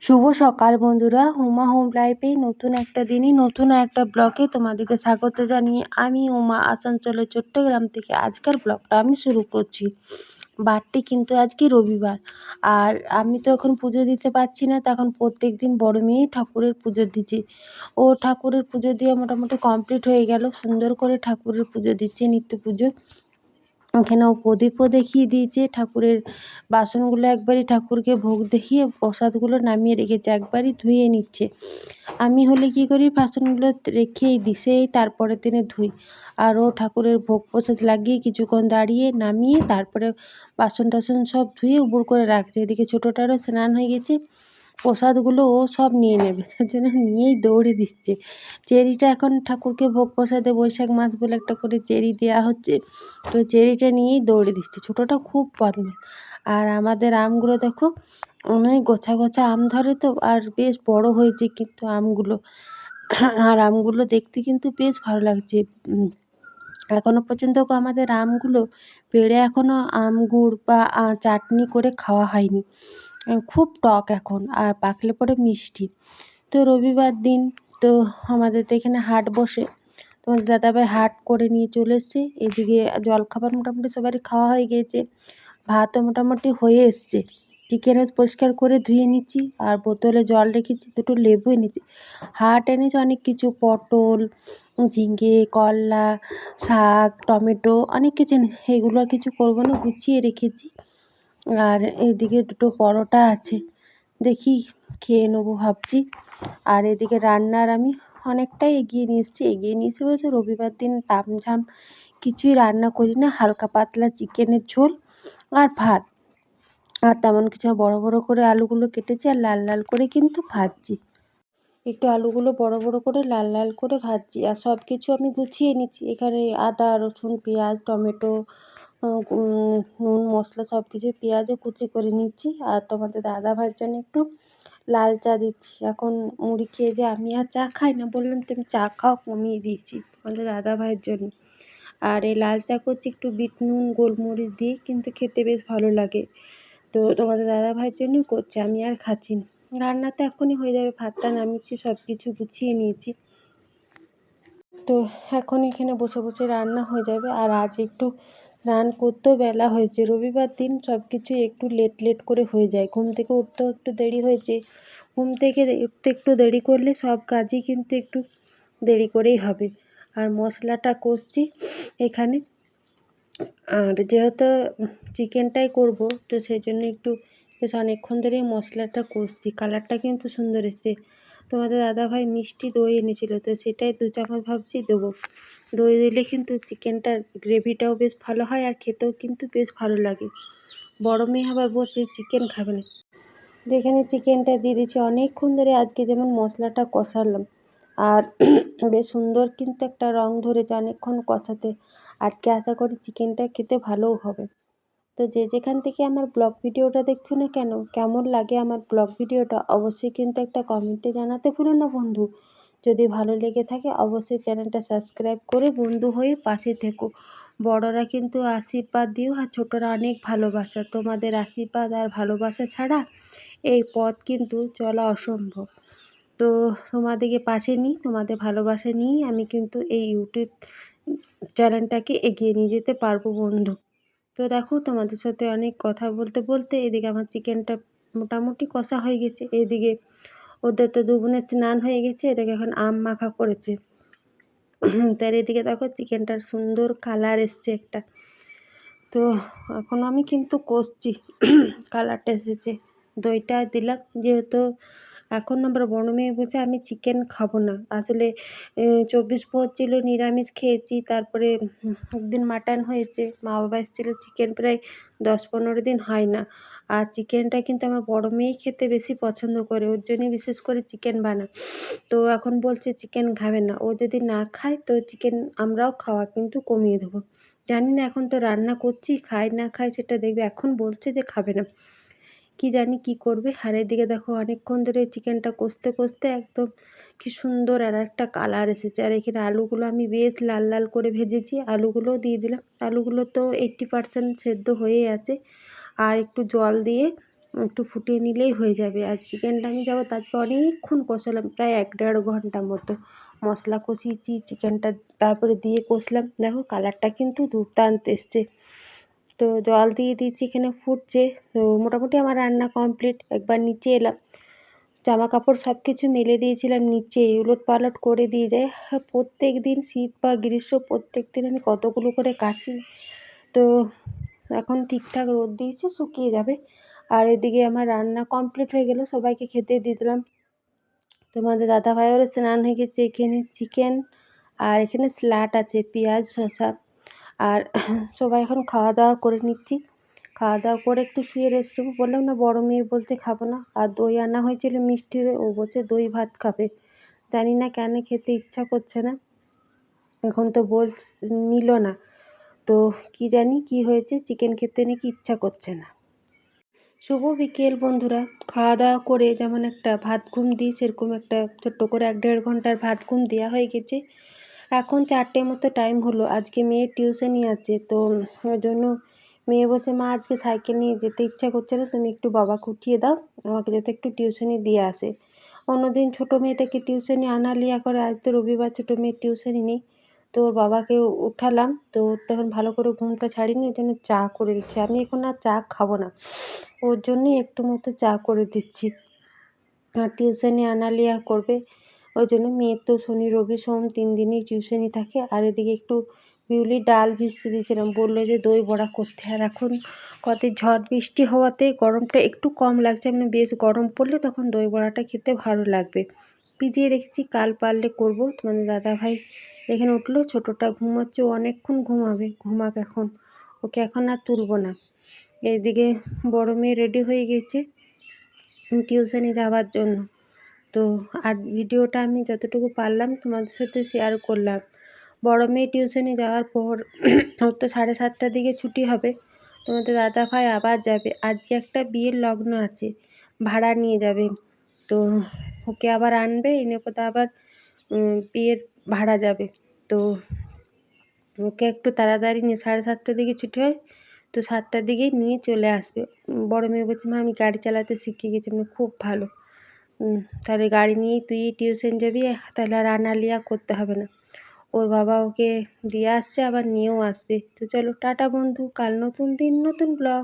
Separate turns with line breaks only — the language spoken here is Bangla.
শুভ সকাল বন্ধুরা, উমা হোম লাইফে নতুন একটা দিনে নতুন একটা ব্লগে তোমাদেরকে স্বাগত জানিয়ে আমি উমা আসানসোলের চট্টগ্রাম থেকে আজকের ব্লগটা আমি শুরু করছি। বারটি কিন্তু আজকে রবিবার, আর আমি তো এখন পুজো দিতে পারছি না, তখন প্রত্যেক দিন বড় মেয়েই ঠাকুরের পুজো দিচ্ছি। ও ঠাকুরের পুজো দিয়ে মোটামুটি কমপ্লিট হয়ে গেল, সুন্দর করে ঠাকুরের পুজো দিচ্ছে, নিত্য পুজো। ওখানে ও প্রদীপও দেখিয়ে দিয়েছে, ঠাকুরের বাসনগুলো একবারই ঠাকুরকে ভোগ দেখিয়ে প্রসাদগুলো নামিয়ে রেখেছে, একবারই ধুয়ে নিচ্ছে। আমি হলে কী করি, বাসনগুলো রেখেই দিই, সেই তারপরের দিনে ধুই। আর ও ঠাকুরের ভোগ প্রসাদ লাগিয়ে কিছুক্ষণ দাঁড়িয়ে নামিয়ে তারপরে বাসন টাসন সব ধুয়ে উবুড় করে রাখছে। এদিকে ছোটোটারও স্নান হয়ে গেছে, প্রসাদগুলো ও সব নিয়ে নেবে, তার জন্য নিয়েই দৌড়ে দিচ্ছে। চেরিটা এখন ঠাকুরকে ভোগ প্রসাদে বৈশাখ মাস বলে একটা করে চেরি দেওয়া হচ্ছে, তো চেরিটা নিয়েই দৌড়ে দিচ্ছে। ছোটোটা খুব বদমাশ। আর আমাদের আমগুলো দেখো, অনেক গোছা গোছা আম ধরে তো, আর বেশ বড় হয়েছে কিন্তু আমগুলো। আর আমগুলো দেখতে কিন্তু বেশ ভালো লাগছে। এখনো পর্যন্ত আমাদের আমগুলো পেড়ে এখনো আম গুড় বা চাটনি করে খাওয়া হয়নি। খুব টক এখন, আর পাকলে পরে মিষ্টি। তো রবিবার দিন তো আমাদের তো এখানে হাট বসে, তোমাদের দাদাভাই হাট করে নিয়ে চলে এসছে। এদিকে জলখাবার মোটামুটি সবারই খাওয়া হয়ে গিয়েছে, ভাতও মোটামুটি হয়ে এসছে। চিকেনও পরিষ্কার করে ধুয়ে নিচ্ছি, আর বোতলে জল রেখেছি, দুটো লেবু এনেছি। হাট এনেছে অনেক কিছু, পটল, ঝিঙে, করলা, শাক, টমেটো, অনেক কিছু এনেছে। এগুলো আর কিছু করবো না, গুছিয়ে রেখেছি। আর এদিকে দুটো পরোটা আছে, দেখি খেয়ে নেবো ভাবছি। আর এদিকে রান্নার আমি অনেকটাই এগিয়ে নিয়ে এসেছি বলতে রবিবার দিন তামঝাম কিছুই রান্না করি না, হালকা পাতলা চিকেনের ঝোল আর ভাত। আর তেমন কিছু বড় বড় করে আলুগুলো কেটেছি আর লাল লাল করে কিন্তু ভাজছি। একটু আলুগুলো বড় বড় করে লাল লাল করে ভাজছি, আর সব কিছু আমি গুছিয়ে নিচ্ছি। এখানে আদা, রসুন, পেঁয়াজ, টমেটো, নুন, মশলা সব কিছু, পেঁয়াজও কুচি করে নিচ্ছি। আর তোমাদের দাদাভাইয়ের জন্য একটু লাল চা দিচ্ছি। এখন মুড়ি খেয়ে যে আমি আর চা খাই না, বললাম তুমি চা খাও, কমিয়ে দিয়েছি তোমাদের দাদাভাইয়ের জন্য। আর এই লাল চা করছি একটু বিট নুন গোলমরিচ দিয়ে, কিন্তু খেতে বেশ ভালো লাগে। তো তোমাদের দাদাভাইয়ের জন্যই করছি, আমি আর খাচ্ছি না। রান্না তো এখনই হয়ে যাবে, ভাতটা নামিয়েছি, সব কিছু গুছিয়ে নিয়েছি। তো এখন এখানে বসে বসে রান্না হয়ে যাবে। আর আজ একটু স্নান করতেও বেলা হয়েছে, রবিবার দিন সব কিছুই একটু লেট লেট করে হয়ে যায়। ঘুম থেকে উঠতেও একটু দেরি হয়েছে, ঘুম থেকে উঠতে একটু দেরি করলে সব কাজই কিন্তু একটু দেরি করেই হবে। আর মশলাটা কষছি এখানে, আর যেহেতু চিকেনটাই করব, তো সেই জন্য একটু বেশ অনেকক্ষণ ধরেই মশলাটা কষছি। কালারটা কিন্তু সুন্দর এসছে। তোমাদের দাদাভাই মিষ্টি দই এনেছিল, তো সেটাই 2 চামচ ভাবছি দেবো। দই দিলে কিন্তু চিকেনটার গ্রেভিটাও বেশ ভালো হয়, আর খেতেও কিন্তু বেশ ভালো লাগে। বড় মেয়ে আবার বলছে চিকেন খাবে না। এখানে চিকেনটা দিয়ে দিচ্ছি। অনেকক্ষণ ধরে আজকে যেমন মশলাটা কষালাম, আর বেশ সুন্দর কিন্তু একটা রং ধরেছে অনেকক্ষণ কষাতে। আজকে আশা করি চিকেনটা খেতে ভালোও হবে। তো যে যেখান থেকে আমার ব্লগ ভিডিওটা দেখছো না কেন, কেমন লাগে আমার ব্লগ ভিডিওটা অবশ্যই কিন্তু একটা কমেন্টে জানাতে ভুলো না বন্ধু। যদি ভালো লেগে থাকে অবশ্যই চ্যানেলটা সাবস্ক্রাইব করে বন্ধু হয়ে পাশে থেকো। বড়রা কিন্তু আশীর্বাদ দিও, আর ছোটরা অনেক ভালোবাসা। তোমাদের আশীর্বাদ আর ভালোবাসা ছাড়া এই পথ কিন্তু চলা অসম্ভব। তো তোমাদেরকে পাশে নিই, তোমাদের ভালোবাসা নিয়েই আমি কিন্তু এই ইউটিউব চ্যানেলটাকে এগিয়ে নিয়ে যেতে পারবো বন্ধু। তো দেখো, তোমাদের সাথে অনেক কথা বলতে বলতে এদিকে আমার চিকেনটা মোটামুটি কষা হয়ে গেছে। এদিকে ওদের তো 2 বোনের স্নান হয়ে গেছে, এদিকে এখন আম মাখা করেছে। তার এদিকে দেখো চিকেনটার সুন্দর কালার এসছে একটা। তো এখন আমি কিন্তু কষছি, কালারটা এসেছে। দইটা দিলাম, যেহেতু এখন আমার বড় মেয়ে বলছে আমি চিকেন খাবো না। আসলে 24 ছিল নিরামিষ খেয়েছি, তারপরে একদিন মাটন হয়েছে, মা বাবা এসেছিলো, চিকেন প্রায় 10-15 দিন হয় না। আর চিকেনটা কিন্তু আমার বড় মেয়েই খেতে বেশি পছন্দ করে, ওর জন্যই বিশেষ করে চিকেন বানাই। তো এখন বলছে চিকেন খাবে না। ও যদি না খায় তো চিকেন আমরাও খাওয়া কিন্তু কমিয়ে দেবো। জানি না, এখন তো রান্না করছি, খায় না খায় সেটা দেখবে। এখন বলছে যে খাবে না, কি জানি কি করবে। আর এদিকে দেখো অনেকক্ষণ ধরে চিকেনটা কষতে কষতে একদম কি সুন্দর আর একটা কালার এসেছে। আর এখানে আলুগুলো আমি বেশ লাল লাল করে ভেজেছি, আলুগুলোও দিয়ে দিলাম। আলুগুলো তো 80% সেদ্ধ হয়েই আছে। আর একটু জল দিয়ে একটু ফুটিয়ে নিলেই হয়ে যাবে। আর চিকেনটা আমি যাবো আজকে অনেকক্ষণ কষালাম, প্রায় 1-1.5 ঘন্টা মতো মশলা কষিয়েছি, চিকেনটা তারপরে দিয়ে কষলাম। দেখো কালারটা কিন্তু দুর্দান্ত এসছে। তো জল দিয়ে দিয়েছি, এখানে ফুটছে। তো মোটামুটি আমার রান্না কমপ্লিট। একবার নিচে এলাম, জামা কাপড় সব কিছু মেলে দিয়েছিলাম নিচে, উলট পালট করে দিয়ে যায়। প্রত্যেক দিন শীত বা গ্রীষ্ম প্রত্যেক দিন আমি কতগুলো করে কাচি। তো এখন ঠিকঠাক রোদ দিয়েছে, শুকিয়ে যাবে। আর এদিকে আমার রান্না কমপ্লিট হয়ে গেল, সবাইকে খেতে দিয়ে দিলাম। তোমাদের দাদাভাইয়েরও স্নান হয়ে গেছে। এখানে চিকেন আর এখানে স্যালাড আছে, পেঁয়াজ শসা। আর সবাই এখন খাওয়া দাওয়া করে নিচ্ছি। খাওয়া দাওয়া করে একটু শুয়ে রেস্ট নেবো। বললাম না, বড় মেয়ে বলছে খাবো না। আর দই আনা হয়েছিল মিষ্টি দই, ও বলছে দই ভাত খাবে। জানি না কেন খেতে ইচ্ছা করছে না, এখন তো নিল না। তো কি জানি কি হয়েছে, চিকেন খেতে নাকি ইচ্ছা করছে না। শুভ বিকেল বন্ধুরা। খাওয়া দাওয়া করে যেমন একটা ভাত ঘুম দিই, সেরকম একটা ছোট্ট করে 1-1.5 ঘন্টার ভাত ঘুম দেওয়া হয়ে গেছে। এখন 4টে মতো টাইম হলো। আজকে মেয়ের টিউশনই আছে, তো ওই জন্য মেয়ে বলছে, মা আজকে সাইকেল নিয়ে যেতে ইচ্ছা করছে না, তুমি একটু বাবাকে উঠিয়ে দাও, আমাকে যাতে একটু টিউশনি দিয়ে আসে। অন্যদিন ছোটো মেয়েটাকে টিউশনি আনা লিয়া করে, আজ তো রবিবার ছোটো মেয়ের টিউশনি নেই। তো ওর বাবাকে উঠালাম, তো ওর তখন ভালো করে ঘুমটা ছাড়িনি, ওই জন্য চা করে দিচ্ছি। আমি এখন আর চা খাবো না, ওর জন্যই একটু মতো চা করে দিচ্ছি। আর টিউশনি আনা লিয়া করবে, ওই জন্য মেয়ের তো শনি রবি সোম 3 দিনই টিউশনি থাকে। আর এদিকে একটু বিউলির ডাল ভিজতে দিয়েছিলাম, বললো যে দই বড়া করতে। আর এখন কদিন ঝড় বৃষ্টি হওয়াতে গরমটা একটু কম লাগছে, মানে বেশ গরম পড়লে তখন দই বড়াটা খেতে ভালো লাগবে। ভিজিয়ে রেখেছি, কাল পারলে করব। তোমাদের দাদাভাই এখানে উঠলো, ছোটোটা ঘুমাচ্ছে, ও অনেকক্ষণ ঘুমাবে, ঘুমাক এখন, ওকে এখন আর তুলবো না। এইদিকে বড় মেয়ে রেডি হয়ে গেছে টিউশনে যাওয়ার জন্য। তো আজ ভিডিওটা আমি যতটুকু পারলাম তোমাদের সাথে শেয়ার করলাম। বড় মেয়ে টিউশনে যাওয়ার পর ওর তো 7:30টার দিকে ছুটি হবে। তোমাদের দাদাভাই আবার যাবে, আজকে একটা বিয়ের লগ্ন আছে, ভাড়া নিয়ে যাবে। তো ওকে আবার আনবে, এনে পথে আবার বিয়ের ভাড়া যাবে। তো ওকে একটু তাড়াতাড়ি নিয়ে 7:30টার দিকে ছুটি হয়, তো 7টার দিকেই নিয়ে চলে আসবে। বড় মেয়ে বলছে, মা আমি গাড়ি চালাতে শিখে গেছি। মানে খুব ভালো, তাহলে গাড়ি নিয়েই তুই টিউশন যাবি, তাহলে আর আনা লিয়া করতে হবে না। ওর বাবা ওকে দিয়ে আসছে, আবার নিয়েও আসবে। তো চলো টাটা বন্ধু, কাল নতুন দিন নতুন ব্লগ।